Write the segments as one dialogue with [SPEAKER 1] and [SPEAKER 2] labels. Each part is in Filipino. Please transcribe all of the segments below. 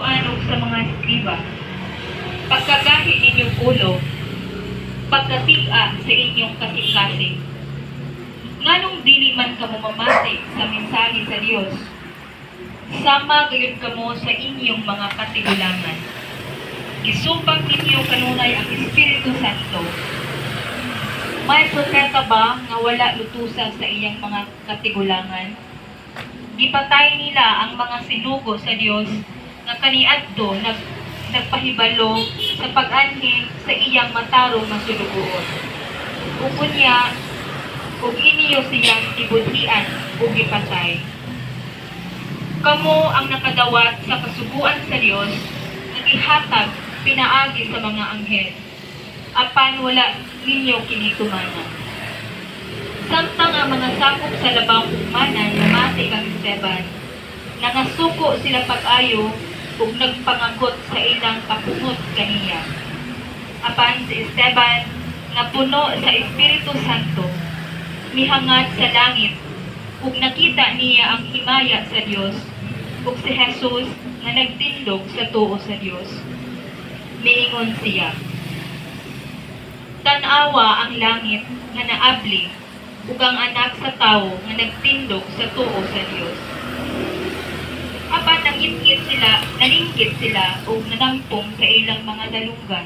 [SPEAKER 1] Ano sa mga eskriba, pagkagahi ninyong ulo, pagkatiga sa inyong kasing-kasing. Nganong dili man kamo mamati sa mensahe sa Dios, sama gayon kamo sa inyong mga katigulangan. Gisubag ninyo kanunay ang Espiritu Santo. May propeta ba nga wala lutusan sa iyang mga katigulangan? Gipatay nila ang mga sinugo sa Dios nga kaniadto nagpahibalo sa pag-anhin sa iyang matarong nga sulugoon. Ug unya, ug iniyo siyang gibudhian ug gipatay. Kamo ang nakadawat sa kasuguan sa Dios, nagihatag pinaagi sa mga anghel, apan wala ninyo kini tumanan. Samtang ang mga sakop sa labang ugmanan namati kang Esteban, nangasuko sila pag-ayo ug nagpangagot sa ilang kapungot kaniya. Apan si Esteban, nga puno sa Espiritu Santo, mihangat sa langit ug nakita niya ang himaya sa Dios ug si Jesus nga nagtindog sa tuo sa Dios. Miingon siya, "Tan-awa ang langit nga naabli ug ang anak sa tawo nga nagtindog sa tuo sa Dios." Apan naningkit sila ug nanampong sa ilang mga dalunggan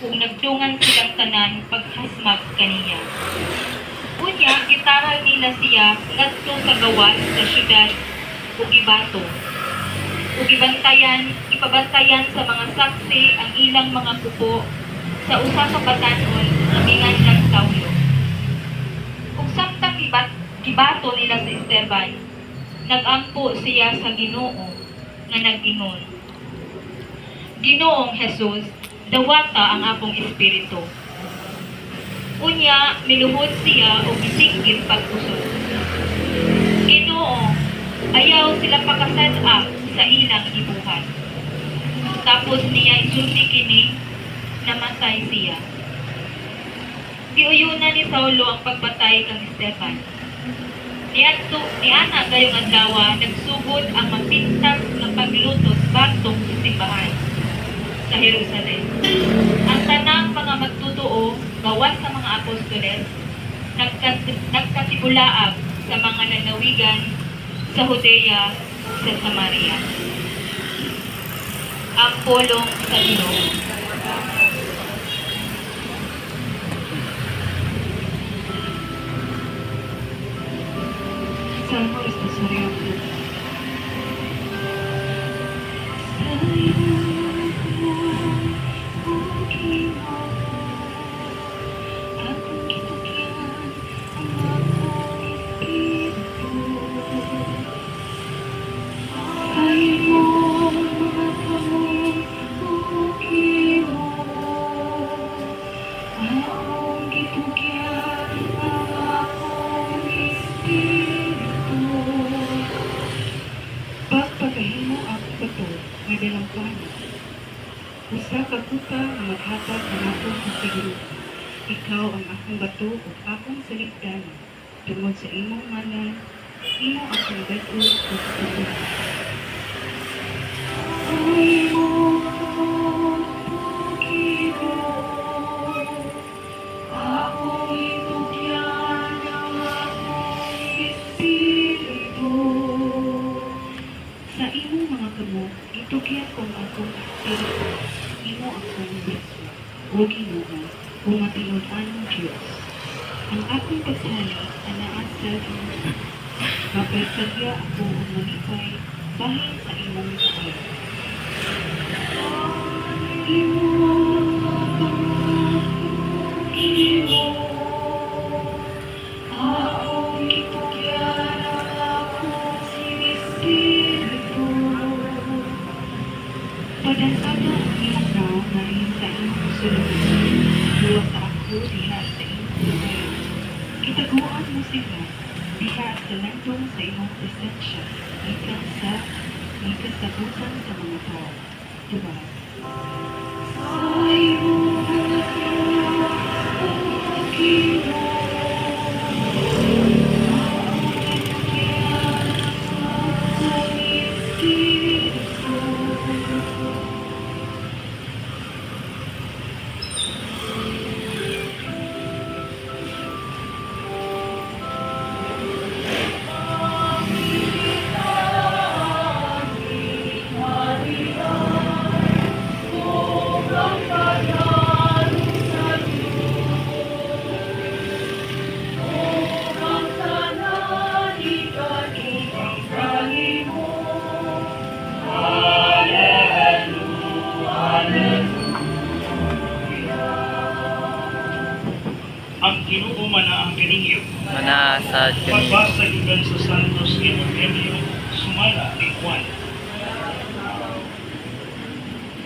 [SPEAKER 1] ug nagdungan silang tanan paghasmag kaniya. Unya, gitaral nila siya ngadto sa gawas sa syudad ug ibato. Ug ipabantayan sa mga saksi ang ilang mga kupo sa usa ka batanon nga minganlang Saulo. Ug samtang gibato nila si Esteban, nagampo siya sa Ginoo nga nag-ingon, "Ginoong Jesus, dawata ang akong espiritu." Unya, miluhod siya o gisinggit pag-usod. "Ginoo, ayaw sila pakasad-a sa ilang gibuhat." Tapos niya isulti kini, namatay siya. Giuyunan ni Saulo ang pagpatay kang Esteban. Niana gayong adlaw nagsugod ang mapintas ng paglutos batong sa simbahan sa Jerusalem. Ang tanang mga magtutuo gawas sa mga apostoles nagkatibulaag sa mga nanawigan sa Judea sa Samaria. Ang pulong sa Ginoo. Salmos na sarili. Pagpagahimo ang bato nga dalang plano. Usa ka kuta nga maghatag ang akong kasiguro. Ikaw ang akong bato ug akong saligdanan. Tungod sa imong ngalan, imo akong bato ug pagpagahimo. Sa imong mga kamot, itugyan kong akong espiritu, imo akong beso, o Ginoo, o matinud-an ng Diyos. Ang akong pagsali, anaan sa Ginoo. Mapagsadya ako o manipay, bahin sa imong kaay. Padasada ang imong tao na rin sa imong sulungan. Buwas sa ako diha sa imong sulungan. Kitaguan mo sila diha sa landong sa imong presensya. Ikasabutan sa mga tao. Diba? Sa imong
[SPEAKER 2] Sa
[SPEAKER 3] Pagbasa gikan sa Santos Evangelio sumala ni Juan.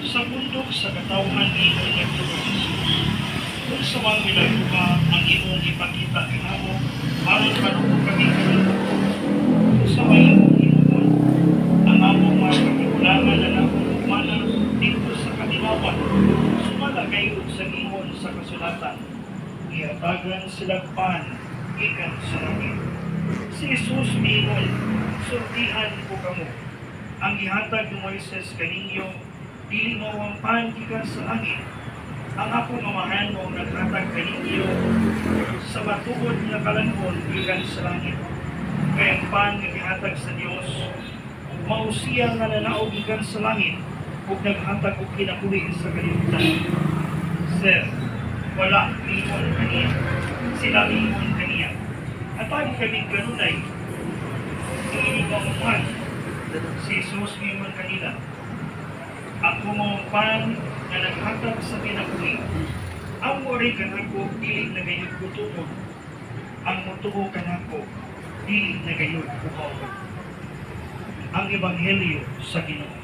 [SPEAKER 3] Sa bundok sa katawhan ingon nagtuo Jesus. Kung sa mga ginagawa ang imong ipakita kinamo, aron kanuko kami kanimo. Kung sa may imong hinuon, ang among mga kakikulangan na namong humana dito sa kanilawan. Sumala kayo sa ingon sa kasulatan. Ihatagan silang pan ikan sa langit. Si Jesus miingon, sultihan ko kamo. Ang ihatag ni Moises kaninyo, dili mo ang pan ikan sa langit. Ang akong amahan mo naghatag kaninyo sa matuod nga kalangon ikan sa langit. Kaya ang pan nga ihatag sa Dios, mausiya nga nanaog ikan sa langit, ug naghatag og kinabuhi sa kalibutan. Sir, wala mingon kaniya. Sila mingon kaniya. At tayo kami ganunay. Hindi mo ang pan. Si Jesus mingon kanila. Ako mo pan na naghatag sa kinabuhi. Ang ori kanako dili na gayud ko tuod. Ang mutuo kanako dili na gayud ko kaugod. Ang Ebanghelyo sa Ginoo.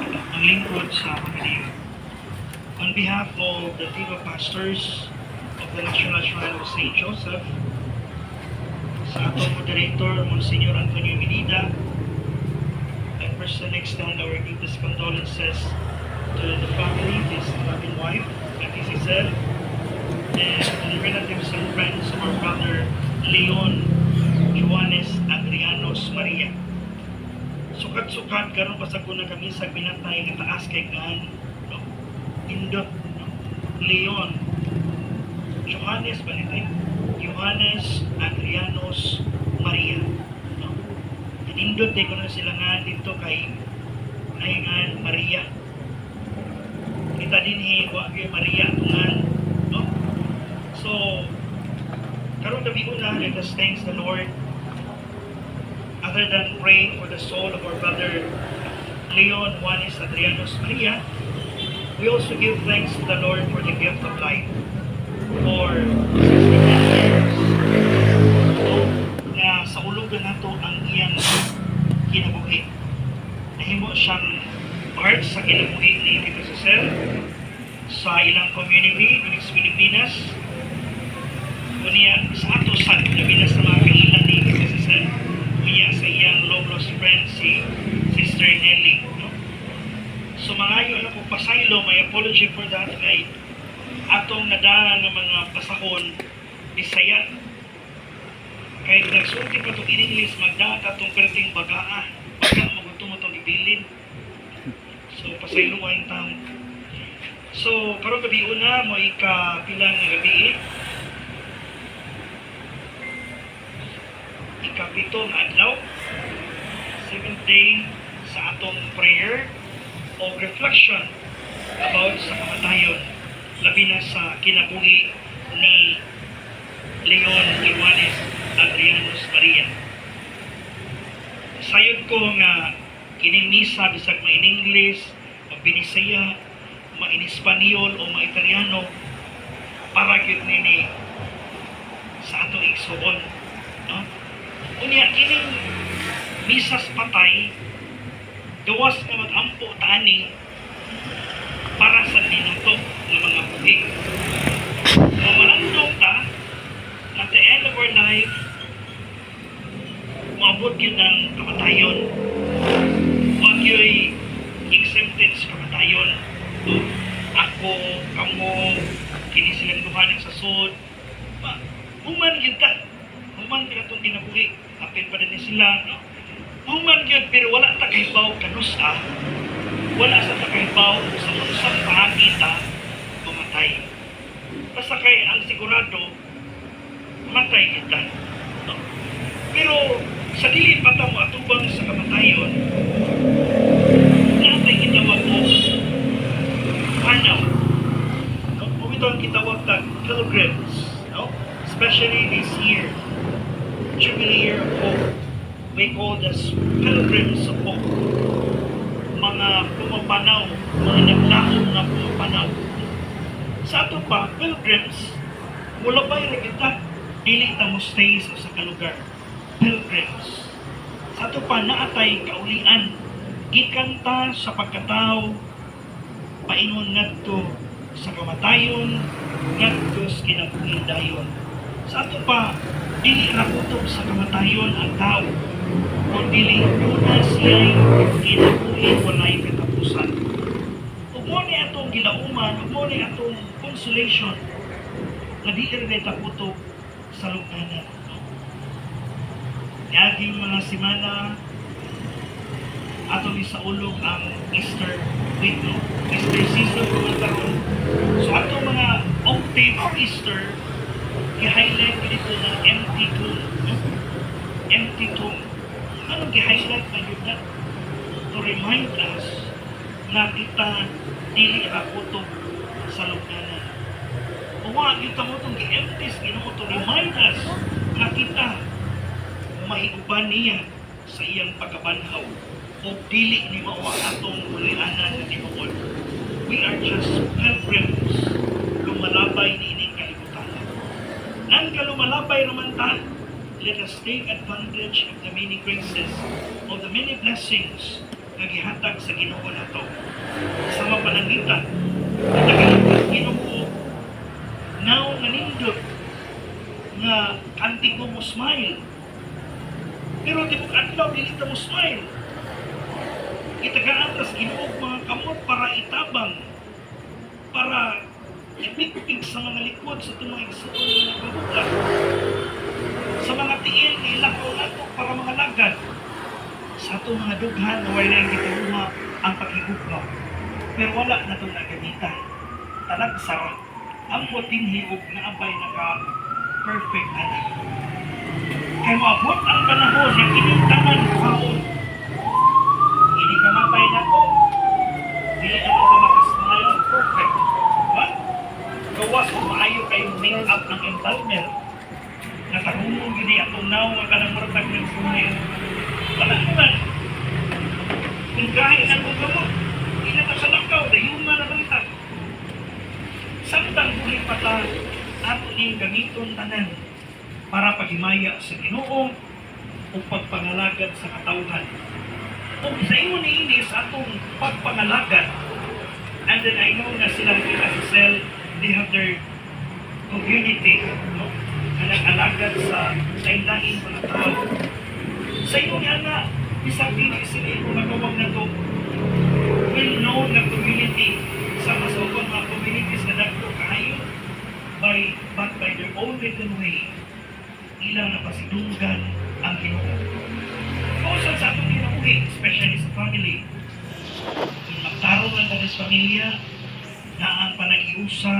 [SPEAKER 3] Ang lingkod sa Panginoon. On behalf of the team of pastors of the National Shrine of St. Joseph, sa atong moderator, Monsignor Antonio Medina, I personally extend our deepest condolences to the family, his loving wife, Auntie Giselle, and the relatives and friends of our brother Leon Joanes Adrianos Maria. Sukat-sukat karon pasaguna kami sa binatay nga taas kay gaan Indot Leon Joanes Banitay Joanes Adrianos Maria. Indot ko na sila nga dito kay naingan Maria. Kita din wa kay Maria tungan, no? So karon gabi una, let us thank the Lord. Other than praying for the soul of our brother Leon Juanes Adrianos Maria, we also give thanks to the Lord for the gift of life. For 69 years, so, na sa ulugan nato ang iyang kinabuhi. Nahimo siyang part sa kinabuhi ni Tito Cecil sa ilang community ng Pilipinas. Kunya sa ato sa labi na sa mga kailan ni Tito Cecil. Kunya sa iyang long-lost friend si Sister Nelly. No? So mga yun ako pasaylo, may apology for that kay atong nadaan ng mga pasahon Bisaya. Kay nagsulti pa itong in English, magdaan atong perting bagaa. Baga magutong itong ibilin. So pasaylo ang taon. So karong gabi una, mo ikapilang nga gabi. Ikapito nga adlaw. 7th day sa atong prayer o reflection about sa kamatayon, labi na sa kinabuhi ni Leon Joanes Adrianos Maria. Sayod ko nga kining misa bisag ma in English, ma-Binisaya, ma in Espanyol o ma Italiano para gyud nini sa ato igsuon, no? Unya kining misas patay gawas na mag-ampo tani para sa minuto ng mga buhi. Mamalandong ta, at the end of our life, maabot yun ng kamatayon. Huwag yun exempted sa kamatayon. So, ako, kamo, kini silang duha ng sasod. Human yun ta. Human yun itong kinabuhi. Apil pa din sila, no? Human yun, pero wala ta kahibaw kanusa. Wala sa takahibaw sa unsang pangita mamatay. Basta kay ang sigurado, matay kita. No? Pero sa dili pa ta mo atubang sa kamatayon, natay kitawag mo panaw. No? Kung ito ang kitawag na pilgrims, no? Especially this year, Jubilee Year of Hope. We call this pilgrims of hope. Mga pumapanaw, mga naglaom na pumapanaw. Sa ato pa, pilgrims, Ulabay ra kita, dili ta mo stay sa kalugar. Pilgrims. Sa ato pa naatay kaulian, gikan ta sa pagkatao, paingon ngadto sa kamatayon, ngadto sa kinabuhi dayon. Sa ato pa, dili ra kutob sa kamatayon ang tao, kung dili una siya'y kinabuhi walay katapusan. Ug mo ni atong gilauman, ug mo ni atong consolation, na di rin taputok sa lugnanan. Yaging mga simana, atong isaulog ang Easter week, no? Easter season kung karon. So atong mga octave of Easter, i-highlight dito ng empty tomb. No? Empty tomb. Anong i-highlight na yun na? To remind us na kita dili rakutok sa lugnanan. Uwa, kita mo itong i-empties, Ginoo to remind us na kita maiguban niya sa iyang pagkabanhaw o dili ni mao atong ulianan na tinuod. We are just pilgrims, lumalabay ni ining kalibutan. Nang kalumalabay naman ta, let us take advantage of the many graces, of the many blessings na gihatag sa Ginoo nato. Sa mapanangitan, nagalapas Ginoo, now nanindot nga kantigo mo smile. Pero tibok adlaw dili ta mo smile. Itagaan tas Ginoo mga kamot para itabang, para ipigpig sa mga likod sa itong mga igsuon mga kabuka. Sa mga tiil, ilakaw nato para mga lagad. Sa itong mga dughan na wala yung gituha ang paghigugma. Pero wala na itong nagamitan. Talagsara. Ang puting hiog na abay naka-perfect anak. Kaya maabot ang panahon na kinintaman kaon. Hindi ka mabay na ko. Hindi ka makasmile. Perfect. What? Gawas kung maayo kayong make-up ng embalmer. Nakahumong gini atong now nga kanang martag ng smile. Wala naman. Kung kahit ang mo, hindi na sa lakaw, dayuma naman ita. Samtang huli pa ta, ato niyong gamiton tanan para paghimaya sa Ginoo o pagpangalagad sa katawhan. Kung sa inyo ni ini sa atong pagpangalagad, and then I know na silang Asisel, they have their community, no? Na nag-alagad sa ilahin mga tao. Sa inyo nga na, isang pili sila yung magawag na ito, well-known na community sa masukong mga communities na nagto kayo but by their own written way, ilang napasidunggan ang Ginoo. Also sa atong ginabuhi, especially sa family, kung magtarong ang tagas pamilya, na ang panag-iusa,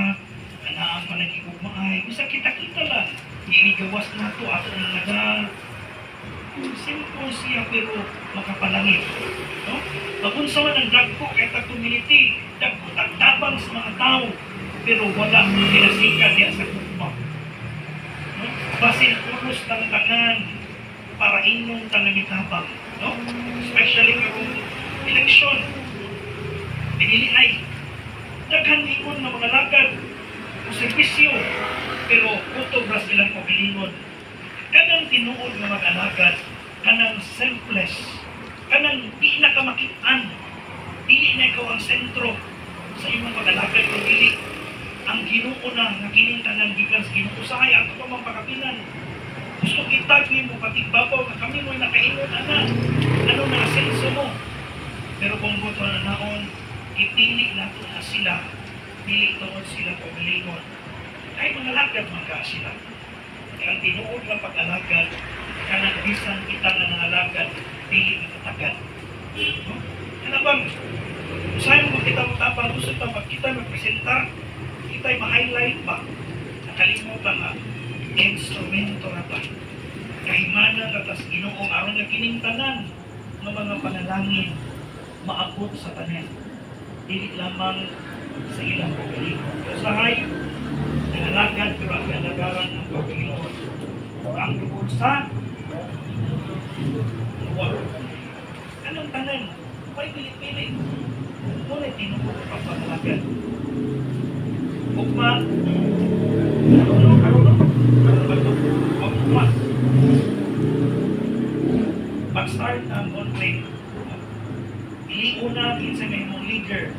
[SPEAKER 3] na ang panag-igugmaay, bisa kita-kita lang, inigawas na ito ato ng nagal, simple siya pero makapalangit. No? Magunsa man ang dagko kahit ang community, dagko tagtabang sa mga tao, pero wala pinasikat niya sa kukma. No? Basin ulos ng tanan para inyong tanamitabang. No? Especially karong eleksyon. Pinili ay daghan ingon na mga lagad o servisyo, pero kutob ra silang pabilingon. Kanang tinuod nga mag-alagad, kanang selfless, kanang di na kamakitaan, dili na ikaw ang sentro sa imong pag-alagad, kung dili ang Ginoo na nga kining tanan gikan sa Ginoo. Usahay ato pa mang pakapinan. Gusto kitag nimo patigbabaw nga kami mo'y nakaingon ana. Ano na asenso mo? Pero kung buto na naon, ipili nato na sila, pili tuod sila pagalingon. Ay mga lagad mga sila. Ang tinuod ng pag-alagad, kanang bisan kita na nangalagad, dili matagad. No? Ano bang, usahin mo kita matapang, gusto ito, pag kita magpresenta, kita'y ma-highlight ba? Nakalimutan nga, instrumento na ba? Kahimana na tas Ginoong aron na kinintanan ng mga panalangin, maabot sa tanan. Dili lamang sa ilang pagalingon. Usahay, nangalagad pero ang kalagaran ng Panginoon. Ang lubod sa luwag. Anong tanan? May pilit-pilit. Ngunit tinubog ang pagkalagad. Ugma. Ugma. Pag-start ang online, iliuna kinsa may mong leader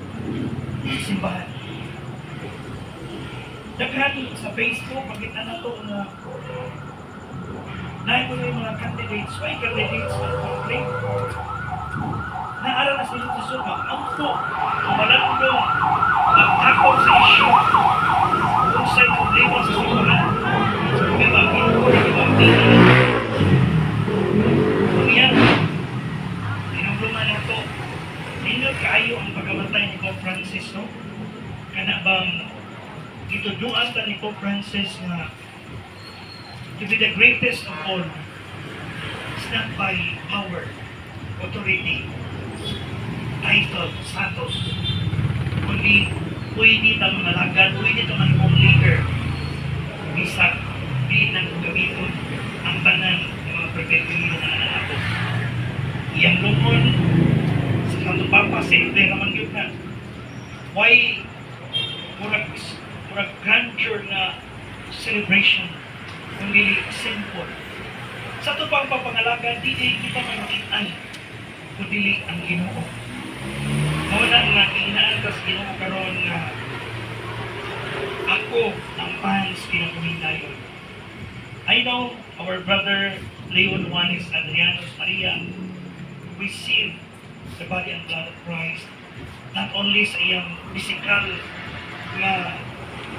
[SPEAKER 3] sa simbahan. Daghan sa Facebook, makita na to na nahin mo yung mga candidates, why candidates ng conflict? Naara na sila sa suma, ang po, kumalando, mag-takot sa isyu, kung sa'y problema sa simbahan, may mag-ino ko na ibang tingin. Kung yan, tinulungan na to, ninyo kaayo ang pagkamatay ni Pope Francis, no? Kana bang ituduan ta ni Pope Francis na to be the greatest of all is not by power, authority, title, status, kundi pwede tang malagad, pwede tang manipong leader. Bisag, pili ng gamiton ang tanan ng mga pribilehyo na nananapos. Iyang lumon sa Santo Papa, simple naman yun na. Why murag grandeur na celebration kundi simple. Sa ito pang papangalagan, di kita makitaan kundi ang Ginoo. Muna nga inaan kas Ginoo karon nga ako ang fans kinakumindayon. I know our brother Leon Juanes Adrianos Maria received the body and blood of Christ not only sa iyang physical na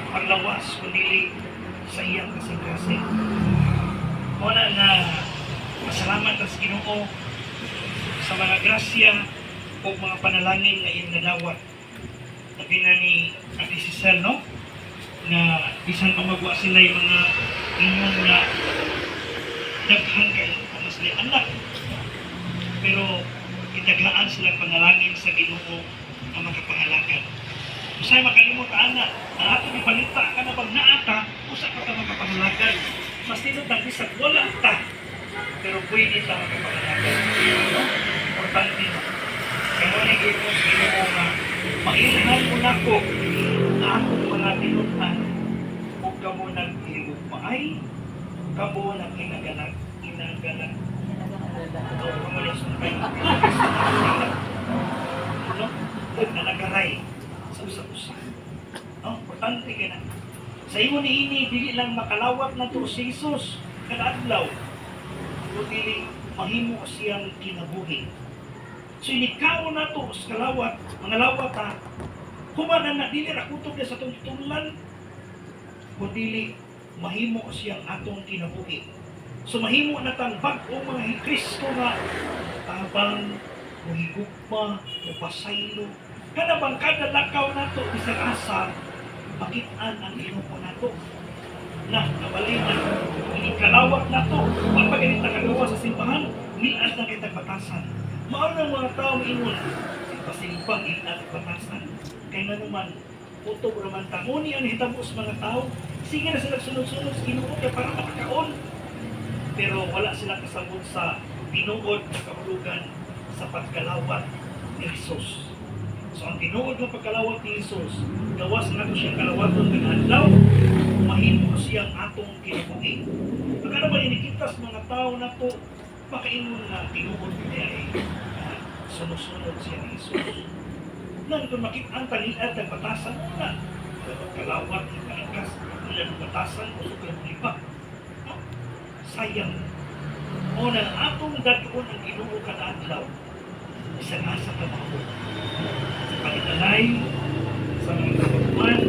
[SPEAKER 3] paglawas kundi sa iyang kasing-kasing. Muna na masalamat sa Ginoo sa mga grasya o mga panalangin na iyong nadawat. Sabi na ni Ate Cicel, no? Na bisan pa magwa sila yung mga inyong na daghan kayo mas na anak. Pero itaglaan sila panalangin sa Ginoo na makapangalagan. Usay makalimot anak, ang ato ipalita ka na bang naata, usa ka ta makapangalagan. Mas tinod na bisag wala ta, pero pwede ta makapangalagan. No? Importante na. Kaya mo nagiging ko sa Ginoo nga, mailhan mo na ko na akong mga tinutan kung kamo nag-ilig maay, kamo nag-inagalag. O kamo nag-sumpay. No? Na nagaray sa usa-usa. No? Importante ka na. Sa imo ni ini, dili lang makalawak na to si Jesus kada adlaw. Dili mahimo siyang kinabuhi. So inikaw na to sa kalawat, mga lawat ha, kumanan na dili ra kutob sa atong tutulan, kundi mahimo siyang atong kinabuhi. So mahimo na tang bag-o mga Kristo nga tabang, higugma, pasaylo. Kada bang kada lakaw na to isang asa, makitaan ang Ginoo na to. Na kabaliman, inikalawat na to. Pagpagalit na kagawa sa simbahan, nias na kitang batasan. Maon ng mga tao ingon, pasimpang ilan batasan. Kaya nga naman, puto naman tamuni ang hitabo sa mga tao. Sige na sila sunod-sunod sa Ginoo kaya para makakaon. Pero wala sila kasabot sa tinuod na kahulugan sa pagkalawat ni Jesus. So ang tinuod na pagkalawat ni Jesus, gawas na ito siyang kalawaton ng adlaw, mahimo siyang atong kinabuhi. Pagka naman inikitas mga tao na to, makaingon na tinuod niya ay sunod-sunod siya ni Jesus. Nang kung makitaan taliad ng batasan na, kalawat ng kalakas, ng batasan o suklang lipa. Sayang. O na atong dagkon ang Ginoo kada adlaw, isang asa ka mo. Sa panitalay, sa mga kapaguan,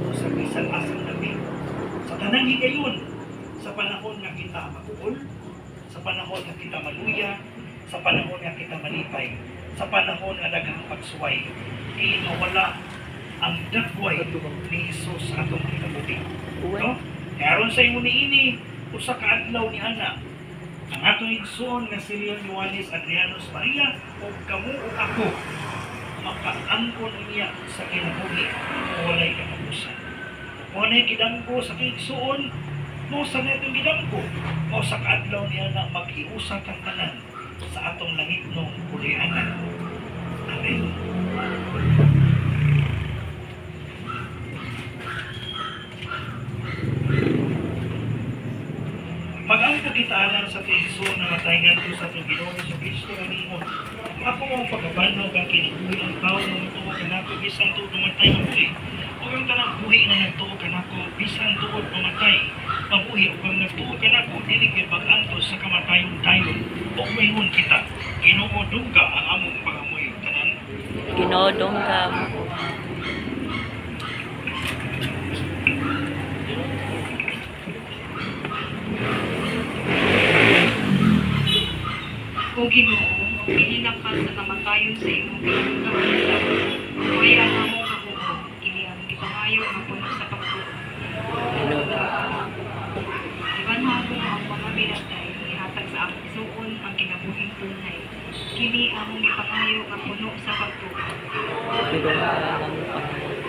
[SPEAKER 3] o sa isang asang nabi. Sa tanang higayon, sa panahon na kita makuol, sa panahon na kita maluya, sa panahon na kita malipay, sa panahon na daghang pagsuway, di mawala ang dagway ni Jesus atong kinabuhi. No? Karon sa imo niini, usa ka adlaw ni ana, ang atong igsoon nga si Leon Juanes Adrianos Maria o kamo o ako makaangkon niya sa kinabuhi o walay katapusan. Kung anay kidangko sa igsoon, mo sa netong gidangko, mo sa kaadlaw niya na maghiusa kang tanan sa atong langitnong kulianan. Amen. sa iso na matayngan ko sa itong Ginoo sa Kristo ang ingon. Ako ang pagkabanaw kang kinibuhi ang tao na matuo ka nako bisan tuod mamatay mabuhi. O ang tanang buhi na nagtuo ka nako bisan tuod mamatay mabuhi. O ang nagtuo ka nako dili kay pag-antos sa kamatayon dayon. O mayroon kita. Ginoo dungga ang among pangamoy tanan.
[SPEAKER 2] Ginodong ka.
[SPEAKER 1] O Ginoo, pinilang ka sa kamatayon sa imong pinagkakaisa. Kaya na mo kabuo, kini ang ipangayo nga puno sa pagtuo. Ibanhaw mo ang mga binatay, ihatag sa among suon ang kinabuhing tunay. Kini among ipangayo nga puno sa pagtuo.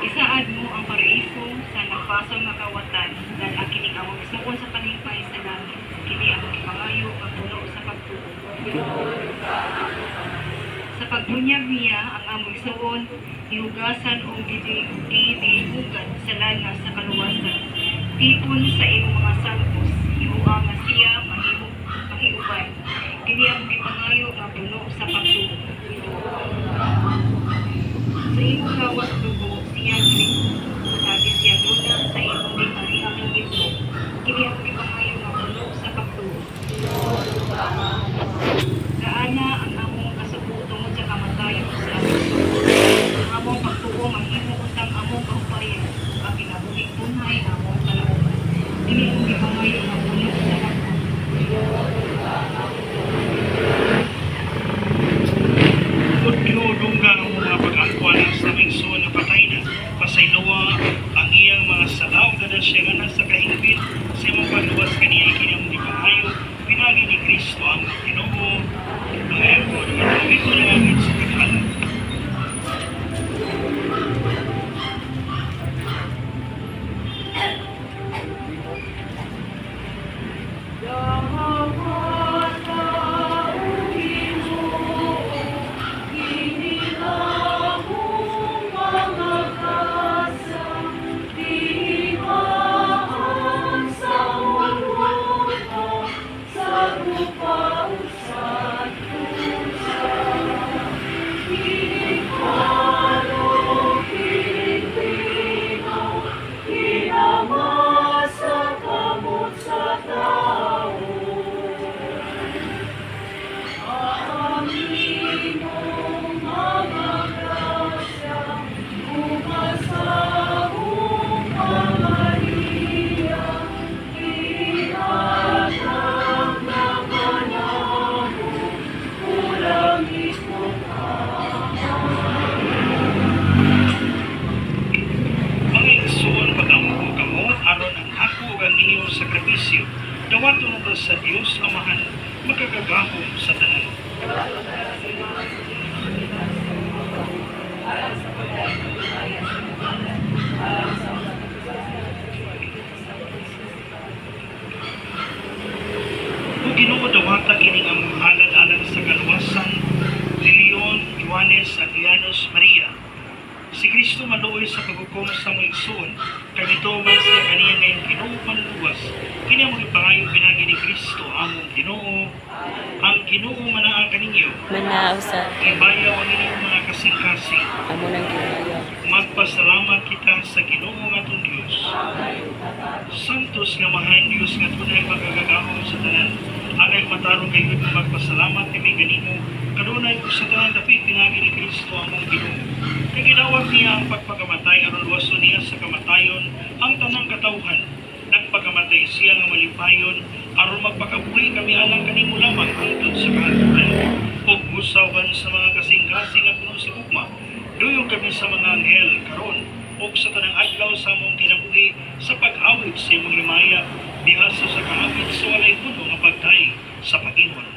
[SPEAKER 1] Isaad mo ang paraiso sa nagpasong nga kawatan, dahil ang kining among suon sa panipay sa langit. Kini among ipangayo nga puno sa pagtuo. Sa pagbunyag niya ang among suon, hiugasan o gidihugan sa langas sa kaluwasan. Tipon sa imong mga salpos, hiuang nga siya mahiuban. Kini ang gipangayo nga puno sa pagtuo. Sa imong gawas dugo, siya giligo. Sabi siya duda sa imong ginariang ito. Kini ang gipangayo nga puno sa pagtuo. Gaana ang among kasubok tungod sa kamatayon sa among suon. Ang among pagtuo mahimo usang among kahupayan. Ang kinabuhing tunay na among kalauban. Kini ang gipangayo nga puno sa pagtuo.
[SPEAKER 3] Kung ginudungga ang mga pag-angkwana sa mingso na patay na, pasaylowa ang iyang mga salaw na siya nga nasa kahingpit sa imong pagluwas kaniya kinamong ipangayo, pinagi ni Kristo ang Ginoo, ang ego, ang ito na angin sa paghalan. Sakripisyo, dawato na sa Diyos Amahan, magkagagahom sa tanan. Kung Ginoo dawata kining ang halal-alal sa kaluwasan, ni Leon, Juanes, Adrianos, Maria, si Kristo maluoy sa paghukom sa mga igsoon, kanito man siya kaniya ngayong Ginoo manluwas, kini ang ipangayo pinagi ni Kristo among Ginoo, ang Ginoo manaa kaninyo,
[SPEAKER 2] Manausa.
[SPEAKER 3] ibayaw ang inyong mga kasing-kasing,
[SPEAKER 2] Amo nang ginayo.
[SPEAKER 3] magpasalamat kita sa Ginoo nga atong Dios. Santos nga mahain Dios nga tunay magagagahom sa tanan, agay matarong kayo magpasalamat kami ganimo, kanunay ko sa tanan dapit pinagi ni Kristo among Ginoo. Kay ginawag niya ang pagpagamatay aron luwason niya sa kamatayon ang tanang katawhan. Nagpagamatay siya nga malipayon aron magpakabuhi kami alang kanimo lamang hangtod sa kahatulan. Ug musawan sa mga kasing-kasing nga puno si ugma. Duyong kami sa mga anghel karon ug sa tanang adlaw sa among kinabuhi sa pag-awit sa imong himaya diha sa kaawit sa walay puno nga pagtay sa Panginoon.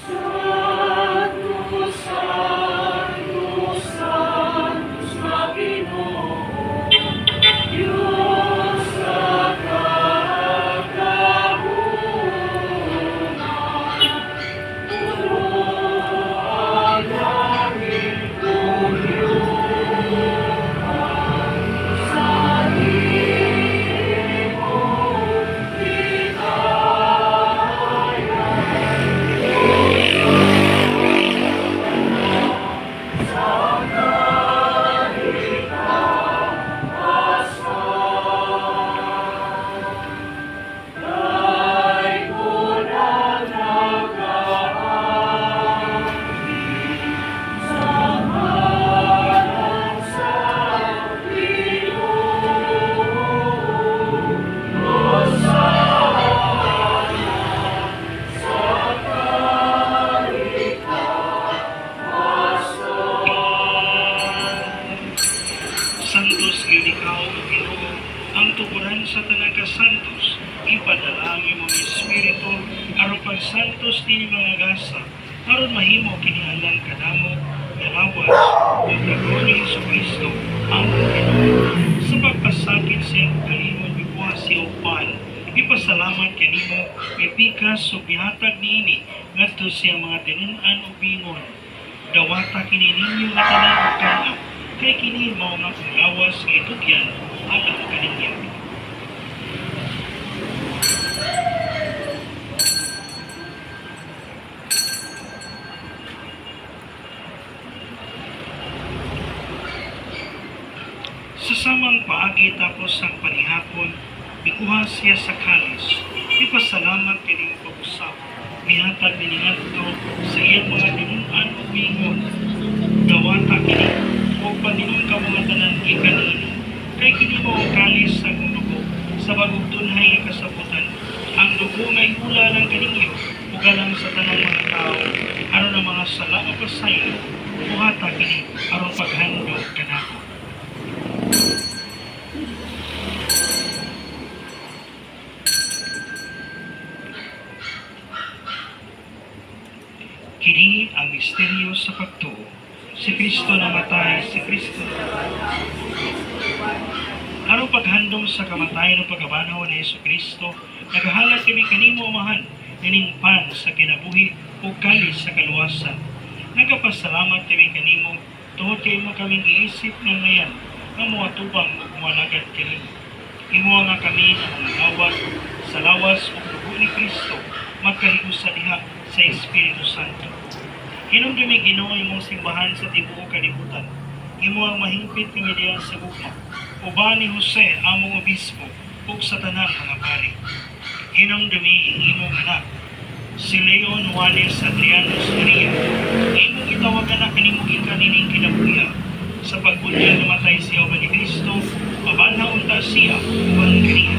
[SPEAKER 4] Sa
[SPEAKER 3] ipadala ang imong espiritu aron pagsantos din mga gasa aron mahimo kinihalan kadamo galawas ug karon ni Jesucristo ang Ginoo sa pagpasakit sa iyang kalimon bibuha si Upan. Ipasalamat kanimo ipikas ug gihatag niini ngadto sa mga tinun-an ug bingon. Dawata kini ninyo nga tanan ug kana kay kini mao nga lawas nga itugyan alang kaninyo. Sa samang paagi tapos ang panihapon, bikuha siya sa kalis. Ipasalamat kining pag-usap. Mihatag niningadto sa iyang mga tinun-an o bingon. Dawata kini o paninon ka mga tanan ikanino. Kay kini mo ang kalis sa akong dugo sa bagong tunhay nga kasabutan. Ang dugo nga ihula ng kaninyo ugalang sa tanang mga tao aron ang mga sala o pasaylo. Buhata kini aron paghandog kanako. Kini ang misteryo sa pagtuo. Si Kristo namatay, si Kristo. Aron paghandom sa kamatayon o pagkabanaw ni Yesu Kristo, nagahalat kami kanimo amahan, niningpan sa kinabuhi o kalis sa kaluwasan. Nagapasalamat kami kanimo, tuhod kay mo kaming iisip ng ngayon, nga muatubang o mualagad kini. Imo nga kami ang mga awat sa lawas o dugo ni Kristo, magkahigo sa diha sa Espiritu Santo. Hinumdumi Ginoo imong simbahan sa tibuok kalibutan. Imo ang mahingpit nga diha sa gugma. Uban ni Jose among obispo ug sa tanang mga pari. Hinumdumi imong anak si Leon Juanes Adrianos Maria. Imong itawagan na kanimo kanining kinabuhi sa pagbunyag namatay siya uban ni Kristo, mabanhaw unta siya uban kaniya.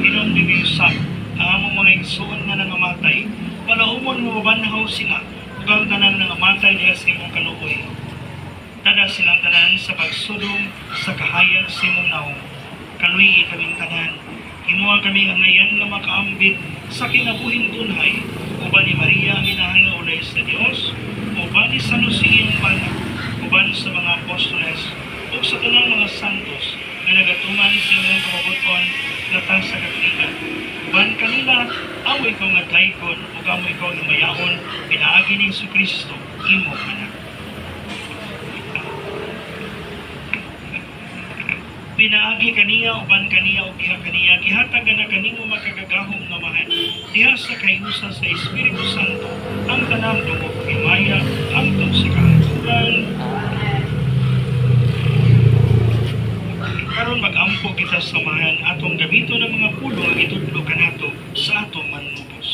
[SPEAKER 3] Hinumdumi usab ang among mga igsoon nga nangamatay, palaumon mo mabanhaw sila ug ang tanan nangamatay diha sa imong kaluoy. Tada silang tanan sa pagsudong sa kahayag sa imong naong. Kaluy kaming tanan, himuha kami nga ngayon nga makaambit sa kinabuhing tunhay, uban ni Maria ang inahan nga ulay sa Dios, uban ni San Jose iyang bana, uban sa mga apostoles, ug sa tanang mga santos nga nagatuman sa imong kabubuton gatang sa katligan. Uban kanila, amoy ko nga daykon ug amoy ko nga mayaon, pinaagi ni Jesucristo, imo anak. Pinaagi kaniya uban kaniya ug diha kaniya gihatag na kanimo makagagahom nga mahan diha sa kayusa sa Espiritu Santo ang tanang dugo himaya hangtod sa kahangturan. Karon mag-ampo kita sa mahan atong gamiton ng mga pulo nga itudlo kanato sa atong manubos.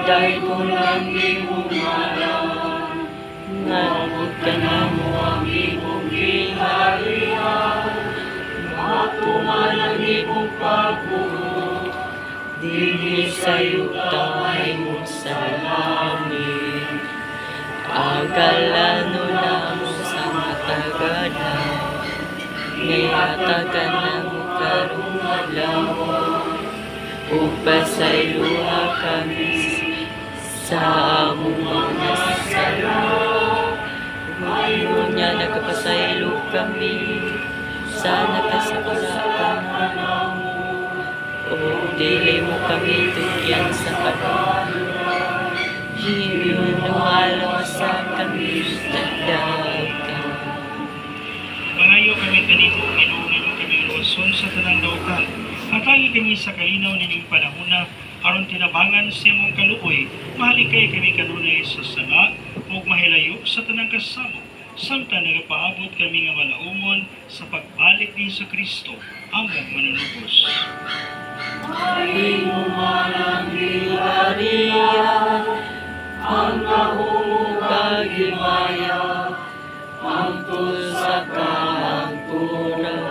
[SPEAKER 2] Dahil kung ang iyong ngalan, nabot ka na mo ang iyong kinarihan, matuman ang iyong pagbuo, di sa'yo tamay mo sa langit. Agalano na mo sa matagalan, ngayatagan na mo karong adlaw, upasayluha kami sa among mga sala. Mayroon niya nagkapasaylo kami sa nakasaklapan mo. O dili mo kami tugyan sa kaluan. Hinunuhalo sa kami nagdagan.
[SPEAKER 3] Pangayo kami kanimo, Ginoo nga mo kami luwason sa tanang dautan. Atagi kami sa kalinaw nining panahona aron tinabangan sa imong kaluoy, mahalikay kami kanunay sa sala ug mahilayo sa tanang kasamo, samtang nagapaabot kami nga malaumon sa pagbalik ni Jesucristo, among manunubos.
[SPEAKER 2] Imo man Maria, ang kahulog kagimaya, angkol sa kahangturan.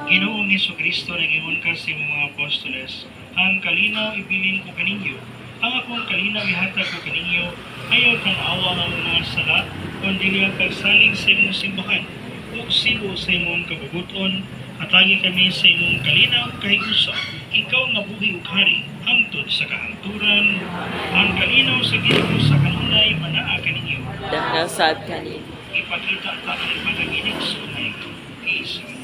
[SPEAKER 3] Ginoong Jesucristo nagingon ka sa imong mga apostoles, ang kalinaw ibilin ko kaninyo, ang akong kalinaw ihatag ko kaninyo, Ayaw kang awa ng mga sala, kundi niya pagsalig sa imong simbahan, ug sibo sa imong kabubuton, atagi kami sa imong kalinaw kahigusa. Ikaw nga buhi ug hari, hangtod sa kahangturan, ang kalinaw sa Ginoo sa kanunay manaa kaninyo.
[SPEAKER 2] Dahil sad kanin.
[SPEAKER 3] Ipakita ta ang panaginip sa unay peace.
[SPEAKER 2] Kanis.